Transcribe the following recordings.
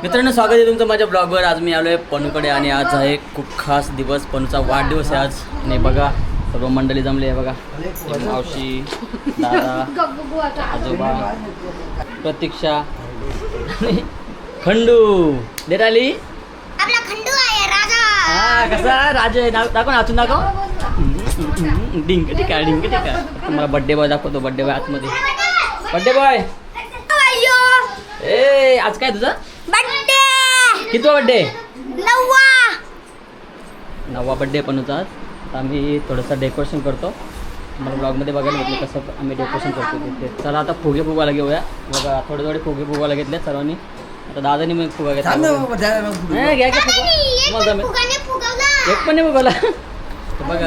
मित्रांनो, स्वागत आहे तुमचं माझ्या ब्लॉगवर. आज मी आलो आहे पनूकडे आणि आज आहे खूप खास दिवस. पनूचा वाढदिवस आहे आज. आणि बघा सर्व मंडळी जमली आहे. बघा मावशी, दादा, आजोबा, प्रतीक्षा, खंडू देत आली. आपला खंडू आहे राजा. हा कसा राजा आहे. दाखव ना, आतून दाखव. डिंक टिका डिंक टिका. तुम्हाला बड्डे बॉय दाखवतो. बड्डे बॉय आतमध्ये. बड्डे बॉय ए आज काय तुझा बड्डे? कितवा बड्डे? 9वा बड्डे पण होता आज. आता आम्ही थोडंसं डेकोरेशन करतो. मला ब्लॉगमध्ये बघायला घेतलं कसं आम्ही डेकोरेशन करतो ते. चला आता फुगे फुगायला घेऊया. बघा थोडे थोडे फुगे फुगायला घेतले सर्वांनी. आता दादानी मग फुगा घेतला. घ्या घ्या फुगा. एक पण नाही फुगवला. बघा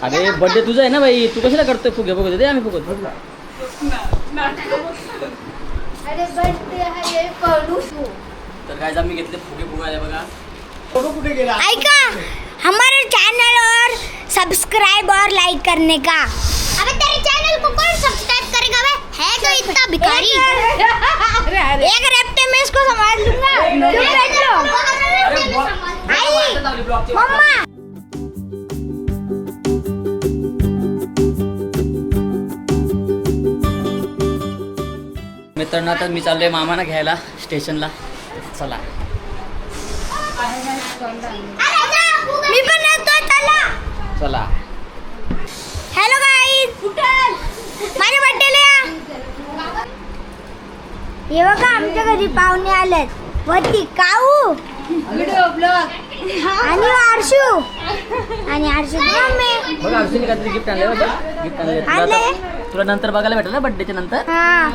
अरे बड्डे तुझा आहे ना भाई, तू कशाला करतोय फुगे फुगवते? आम्ही फुगवतो. तर काय आम्ही घेतले फुगे फुगायला. बघा ऐका, हमारे चैनल और सब्सक्राइब और लाइक करने का. अबे तेरे चैनल को कौन सब्सक्राइब करेगा? बे है तो इतना भिखारी. एक रेप्टे में इसको संभाल लूंगा. मम्मा मित्रांनो, आता मी चाललोय मामाना घ्यायला स्टेशनला. चला मी पण येतो. चला. हॅलो गाईज, माझ्या बड्डेला या. हे बघा आमच्या घरी पाहुणे आलेत. वरती काऊ आणि आरशू आणि आरशू मम्मी. बघा अर्जुन काहीतरी गिफ्ट आणले. गिफ्ट आणले तुला नंतर बघायला भेटेल ना बड्डेच्या नंतर. हा,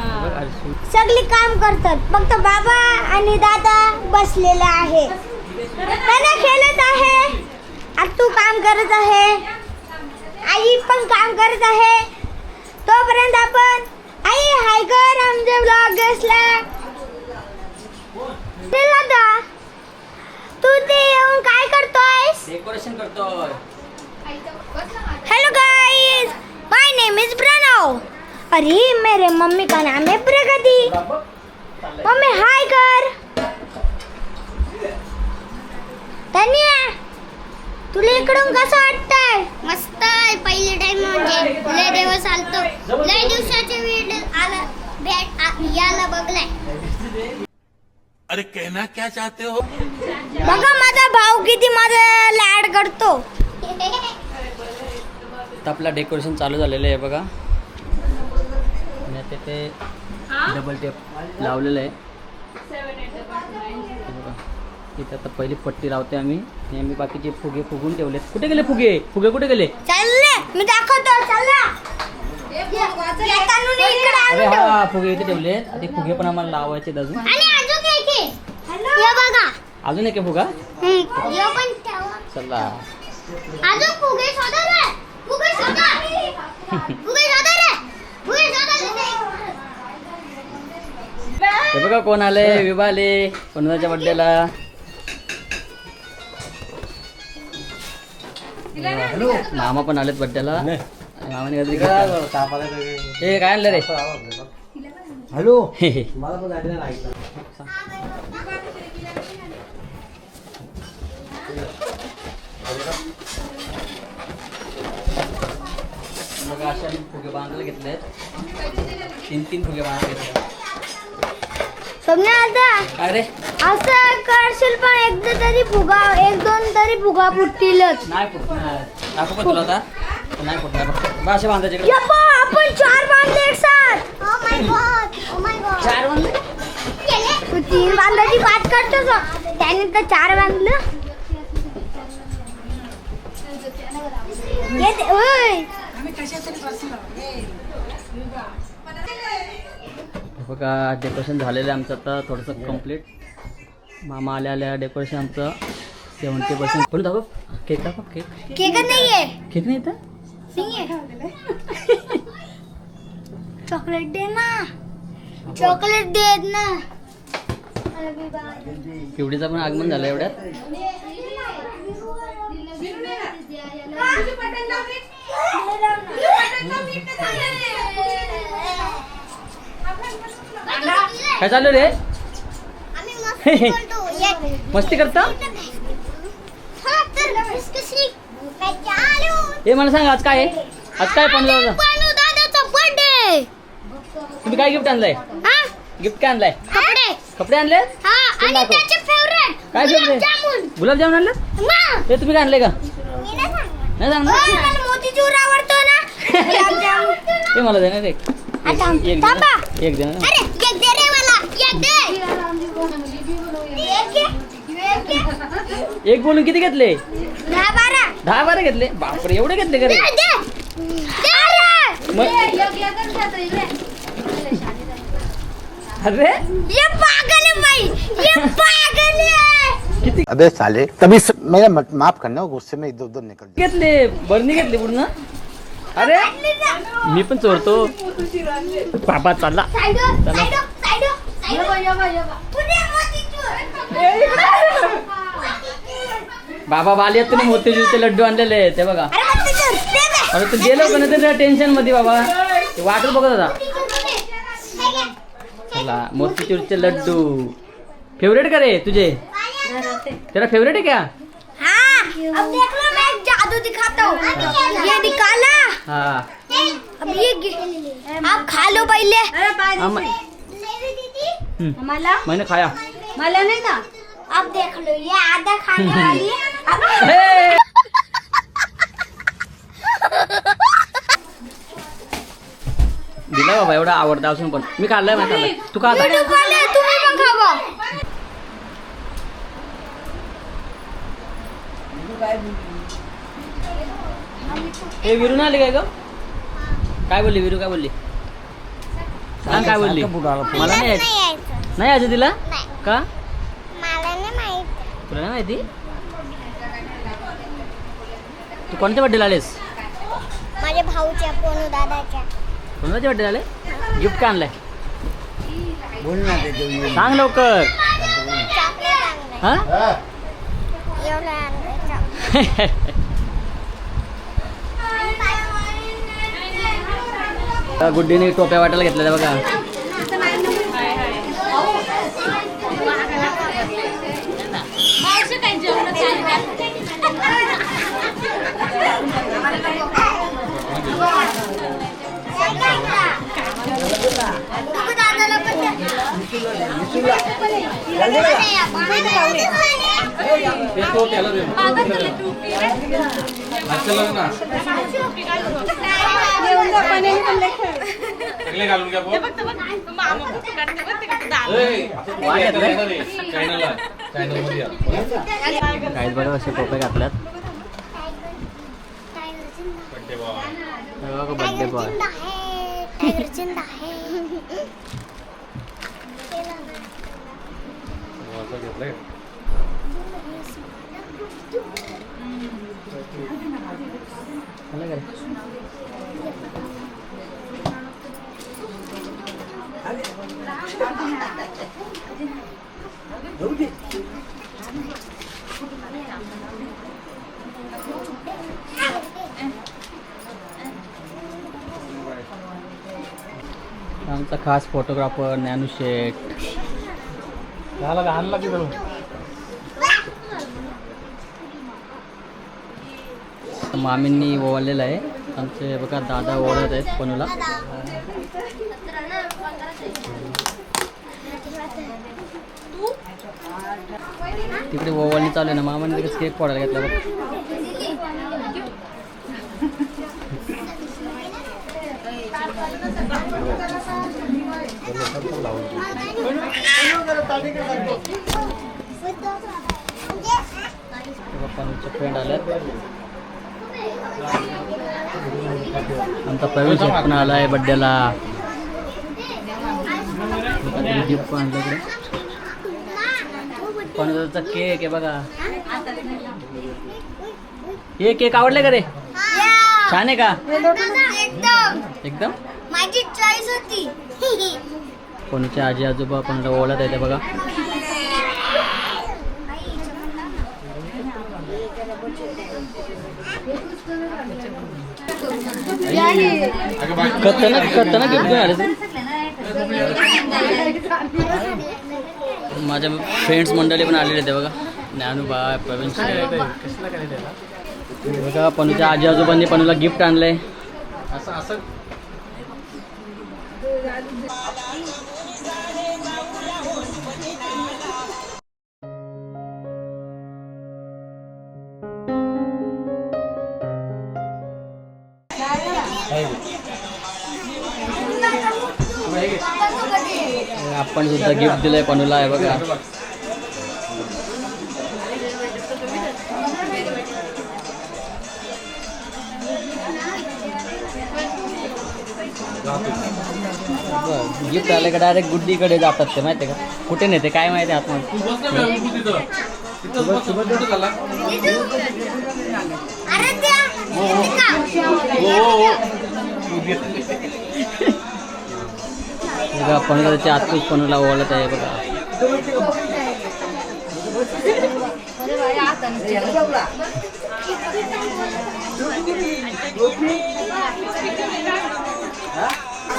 सगळी काम करतात. फक्त बाबा आणि दादा बसलेला आहे. त्यांना खेळत आहे. आता तू काम करत आहे. आई पण काम करत आहे. तोपर्यंत आपण आई हाय कर आमच्या ब्लॉगर्सला. दादा तू ते येऊन काय करतोयस? डेकोरेशन करतोय. Hello guys, my name is Pranav. अरे मेरे मम्मी का नाम है प्रगति. मम्मी हाय कर. तन्या तुला इकडून कसं वाटतंय? मस्त आहे. पहिले टाइम म्हणजे लय दिवस आलतो. लय दिवसाचे व्हिडिओ आला भेट याला बघलाय. अरे कहना क्या चाहते हो? बघा माझा भाऊ किती माझा लाड करतो. तर आपला डेकोरेशन चालू झालेलं आहे. बघा आणि आता ते डबल टेप लावलेलं आहे. बघा इथं आता पहिली पट्टी लावते आम्ही. आणि आम्ही बाकीचे फुगे फुगून ठेवलेत. कुठे गेले फुगे? फुगे कुठे गेले? चालले मी दाखवतो. चला अरे हा फुगे इथे ठेवलेत. ते फुगे पण आम्हाला लावायचे अजून. आणि अजून एक आहे. हे बघा अजून एक फुगा. हे पण ठेवा. चला अजून फुगे शोधा रे. फुगे शोधा. फुगे शोधा रे. फुगे शोधा. हे बघा कोण आले. विभा आले पनूच्या बड्डेला. मामा पण आलेत बड्डेला. मामाने काहीतरी हे काय आणलं रे? हॅलो. बघा अशा फुगे बांधायला घेतलेत. 3 फुगे बांधायला घेतले. सोमना आता काय रे? असं करशील पण एकदा तरी फुगा, 1-2 तरी फुगा फुटतीलच. नाही फुटणार. दाखव पण तुला आता. नाही फुटणार. बघा असे बांधायचे. यप्पा आपण 4 बांधले एक साथ. Oh my God. Oh my God. 4 बांधले. तू 3 बांधायची बात करतोस. त्याने तर 4 बांधलं. येते ओय. बघा डेकोरेशन झालेलं आहे आमचं आता थोडंसं कम्प्लीट. मामा आल्या डेकोरेशन आमचं 70%. पण दाखव केक. दाखव केक. केक नाहीये. केक नाही येतं. चॉकलेट दे ना. चॉकलेट दे ना. पिवडीचं पण आगमन झालं एवढ्यात. काय चालू रे? आम्ही मस्ती करतो. ये. मस्ती करता? हा, तर कशी काय चालू? हे मला सांग आज काय आहे? आज काय पण पनू दादाचा बर्थडे. तुम्ही काय गिफ्ट आणलंय? हा? गिफ्ट काय आणलंय? कपडे. कपडे आणले? हा, आणि दाखव. त्याचे फेवरेट काय favorite? जामुन. गुलाबजामुन आणले? मग ते तुम्ही काय आणले का? मी नाही सांगणार. नाही सांगणार? मला मोतीचूर आवडतो ना. गुलाबजामुन. ते मला देणार एक. आता एक थांबा. दे. एक दे ना. अरे एक दे रे मला. एक दे. एक घे. एक घे. एक बोलून किती घेतले? 10-12. 10-12 घेतले. बापरे एवढे घेतले का रे? दे. दे रे. मग अरे ये पागल है भाई. ये पागल है. किती अबे साले तभी मेरा माफ करना गुस्से में इधर उधर निकल गया। घेतले? बरणी घेतली पूर्ण? अरे मी पण चोरतो. बाबा चालला. साइडो चला. साइडो साइडो साइडो. पुढे मोतीचूर. बाबा बालियात तुम्ही मोतीचूरचे लड्डू आणलेले आहेत ते बघा. अरे मोतीचूर दे दे. अरे तू गेलो का नाही त्या टेन्शन मध्ये बाबा. ते वाटच बघत होता. चला मोतीचूरचे लड्डू फेवरेट का रे तुझे? तेरा फेवरेट है क्या? हाँ, अब देख लो मैं एक जादू दिखाता हूँ. ये निकाला. हाँ अब ये आप खा लो पहले. हाँ, मला मैंने खाया. मला नहीं ना. अब देख लो ये आधा खाने वाली है. अब हे! दिला बाबा एवढा आवडता असून पण मी खाल्लाय माहिती खाल्लाय. तू का आता? YouTube वाले तुम्ही पण खावा. हे विरू ना आली काय ग? काय बोलली विरू? काय बोलली? सांग काय बोलली? मला नाही यायचं. यायचं. नाही यायचं तिला? नाही. का? मला नाही माहित. तुला नाही माहिती? तू कोणत्या बड्डेला आलेस? माझ्या भाऊच्या पोनू दादाच्या. कोणाच्या बड्डेला आले? गिफ्ट काय आणलंय? बोलना दे दो ये। सांग लवकर. चॉकलेट आणलंय. हा? एवढं आणलंय चॉकलेट. गुड्डीने टोप्या वाटायला घेतल्या बघा. तू दादाला पण दे. काय बघा असे टोप्या घातल्यात. Birthday boy. टायगर जिंदा है. आमचा खास फोटोग्राफर ज्ञानू शेठ. मामींनी ओवाळलेलं आहे. आमचे बघा दादा ओवाळत आहेत पनूला. तिकडे ओवाळणी चालू आहे ना. मामाने तिकडे केक फोडायला घेतला बघ. पनूचे फ्रेंड आले. आमचा प्रवीण शेठ पण आला आहे बड्डेला. गिफ्ट पण आणलं इकडे. पनूचा केक आहे बघा. हे केक आवडले का रे? छान आहे का? एकदम एकदम. माझी चॉईस होती. पनूचे आजी आजोबा पण ओळखत आहे ते बघा. खतरनाक गिफ्ट घेऊन आले. माझ्या फ्रेंड्स मंडळी पण आलेले होते बघा. ज्ञानूबा, प्रवीण बघा. पनूच्या आजी आजोबांनी पनूला गिफ्ट आणलंय. आपण सुद्धा गिफ्ट दिलंय पनूला आहे बघा. गिफ्ट आले का डायरेक्ट गुड्डीकडे जातात ते माहिती आहे का. कुठे नेते काय माहिती आतमध्ये. बघा पनूला त्याच्या आतूच पनूला ओळखत आहे बघा.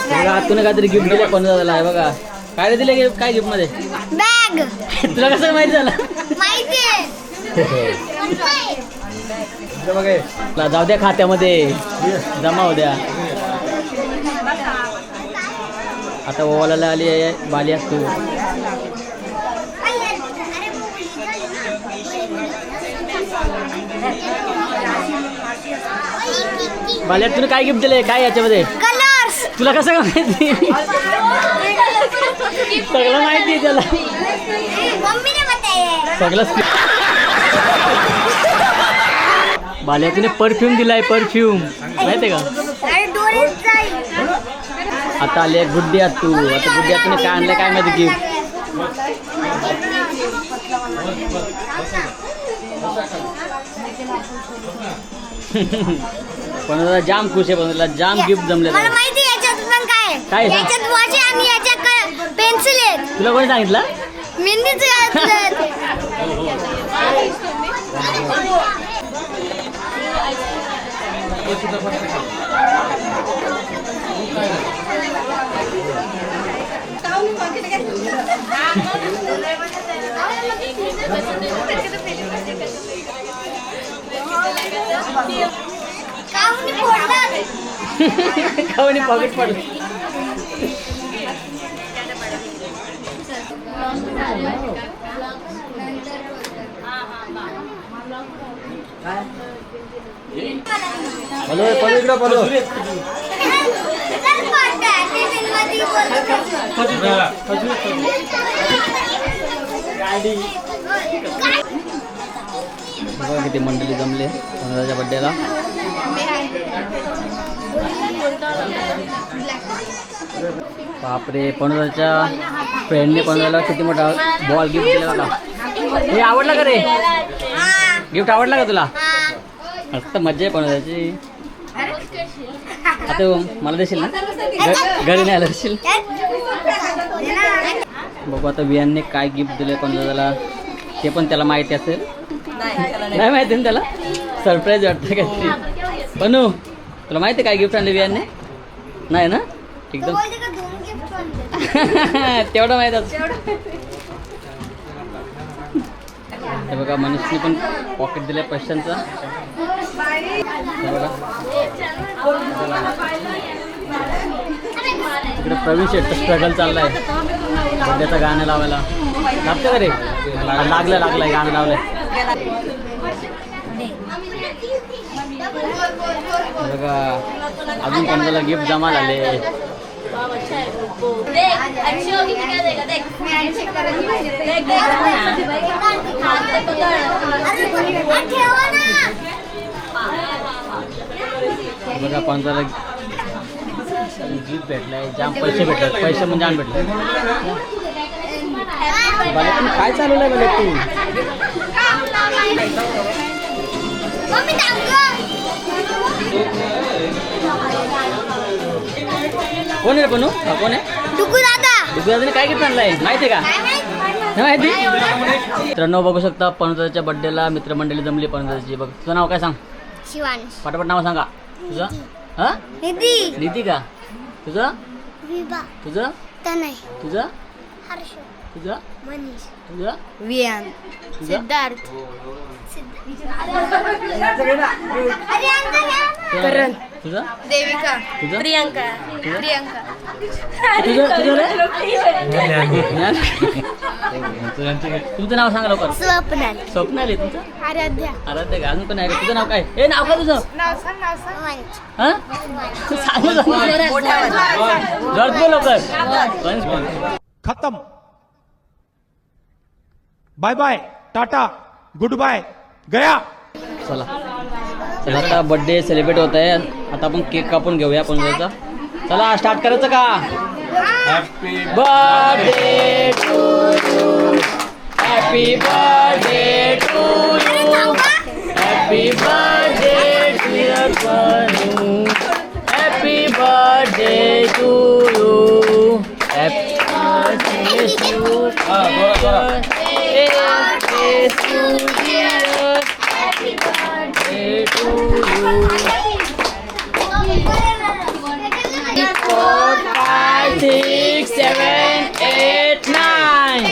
बघा आतून काहीतरी गिफ्ट दिलं पनूला त्याला आहे बघा. काय रे दिले काय गिफ्ट मध्ये? बॅग. तुला कसं माहिती झालं? जाऊ द्या खात्यामध्ये जमा होऊ द्या. आता ओवाला आली आहे बाली असतो. बाल्या तुला काय गिफ्ट दिले काय याच्यामध्ये? कलर्स. तुला कसं माहिती? सगळं माहिती आहे त्याला. मम्मीने बताया. सगळं. बाल्या तुने परफ्यूम दिलाय. परफ्यूम माहिती आहे का? आता आले गुड्डी आतू. आता गुड्डी आतूने काय आणलं काय माहिती गिफ्ट. पण जाम खुश आहे. पण जाम गिफ्ट जमले. मला माहिती याच्यात पण काय काय? याच्यात वॉच आणि याच्यात पेन्सिल आहे. तुला कोणी सांगितलं? मेहंदीच खाऊन पॉकेट पडलं. हॅलो पडू इकडं पडू. बघा किती मंडळी जमले पनूच्या बड्डेला. बापरे पनूच्या फ्रेंडने पनूला किती मोठा बॉल गिफ्ट दिला बघा. हे आवडला का रे? गिफ्ट आवडला का तुला? मस्त मजा आहे पनूची. आता मला देशील ना? घरी नाही आलं देशील. बघू आता वियांने काय गिफ्ट दिले पनूला ते पण त्याला माहिती असेल. नाही माहिती ना त्याला? सरप्राईज वाटतं काहीतरी. पनू तुला माहिती आहे काय गिफ्ट आणले वियांने? नाही ना? एकदम तेवढं माहित असं. हे बघा मनीषने पण पॉकेट दिलं पैशांचा. बघा इकडे प्रवीण शेटचं स्ट्रगल चाललाय बड्डेचं गाणं लावायला. लागतं का रे? लागलं गाणं लावलंय. बघा अजून कोणाला गिफ्ट जमा झाले. बघा कोणाला गिफ्ट भेटलाय. जाम पैसे भेटले. पैसे म्हणजे जाम भेटले. काय चालवलंय बघा तू? कोण आहे पनू? हा कोण आहे? डुगू दादा. डुगू दादाने काय गिफ्ट आणलंय माहिती आहे का? नाही माहिती. मित्रांनो बघू शकता पनूच्या बड्डेला मित्रमंडळी जमली पनूची. बघ तुझं नाव काय सांग? शिवानी. पटापट नाव सांगा तुझं. हा निधी. निधी का? तुझं विभा तुझं तनय तुझं हर्ष तुझं मनीष तुझं वियान तुझं सिद्धार्थ करण तुझं देविका तुझं प्रियंका तुझं? प्रियंका तुझं तुझं रे? ज्ञान? तुमचं नाव सांगा लवकर. स्वप्नाल स्वप्नाली आहे तुमचं आराध्या आराध्य का अजून पण आहे का? तुझं नाव काय ए नाव काय तुझं हा सांग ना. जोरात बोल लवकर वंश बोल. खत्म bye bye tata goodbye गया. चला चला आता बर्थडे सेलिब्रेट होत आहे. आता आपण केक कापून घेऊया आपण त्याचा. चला स्टार्ट करायचं का. Happy birthday to you happy birthday to you happy birthday dear Banu happy birthday to you happy birthday to Four, five, six, seven, eight, nine.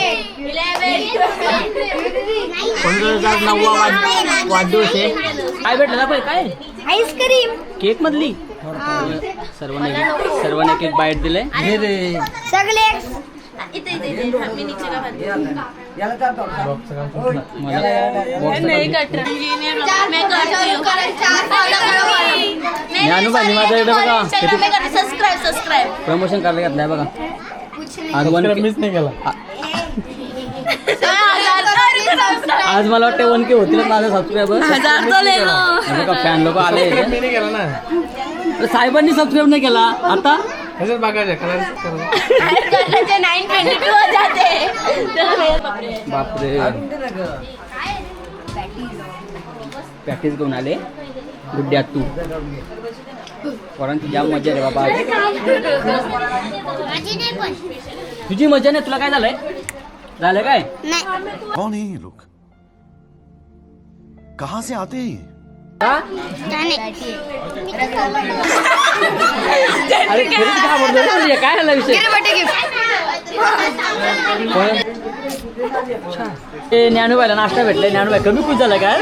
9वा वाढदिवस आहे. काय भेटलं ना काय आईस्क्रीम केक मधली सर्वांना केक बाईट दिले. सगळे ज्ञानूबाई माझं एकदा बघा सबस्क्राईब प्रमोशन करायला घातलंय बघा. आज मिस नाही केला. आज मला वाटतं 1K होतील माझा सबस्क्रायबर. बघा फॅन लोक आले. साहेबांनी सबस्क्राईब नाही केला आता बापरे. प्रॅक्टिस करून आले गुड्ड्या तू पोरांची जाम मजा रे बाबा. तुझी मजा नाही तुला काय झालंय झालं काय. कौन है ये लोग कहाँ से आते हैं ये? अरे खरीच का आवडतो काय झाला विषय. ज्ञानूबाईला नाश्ता भेटलाय. ज्ञानूबाई कमी खुश झाला काय.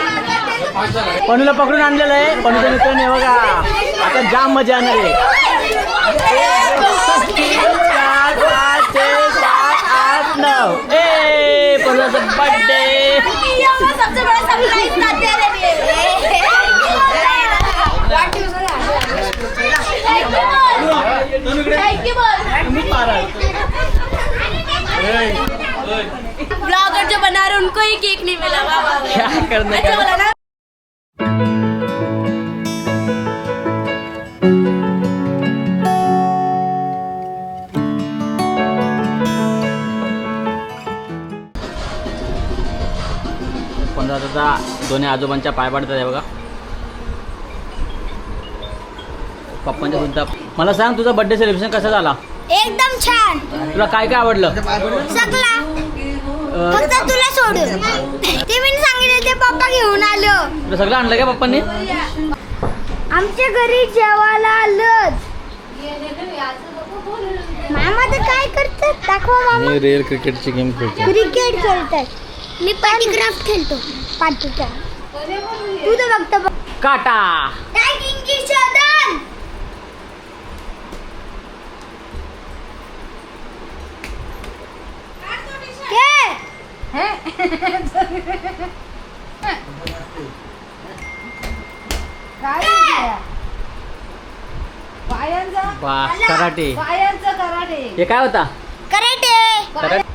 पणूला पकडून आणलेलं आहे. पणूच्या मित्राने बघा आता जाम मजा येणार आहे. 4, 5, 6, 7, 8, 9 पणूचा बर्थडे. ब्लॉगर जो बना रहे उनको ही केक नहीं मिला. क्या करने का. बोला ना. पण आता दोन्ही आजोबांच्या पाय पडतात आहे बघा. पप्पांच्या सुद्धा. मला सांग तुझा बर्थडे सेलिब्रेशन कसा झाला. एकदम छान. तुला काय काय आवडलं. सगळा फक्त तुला सोडून ते मी सांगितलं ते पप्पा घेऊन आलो. तुला सगळं आणलं का पप्पांनी. आमच्या घरी जेवायला आलं. मामा तर काय करतात दाखवा मामा. रिअल क्रिकेटची गेम खेळतो. क्रिकेट खेळतात. मी पार्टीक्राफ्ट खेळतो. पार्टीक्राफ्ट तू तर बघतो काटा. टायकिंगची शोधन. कराटे. हे काय होता. कराटे. कराटे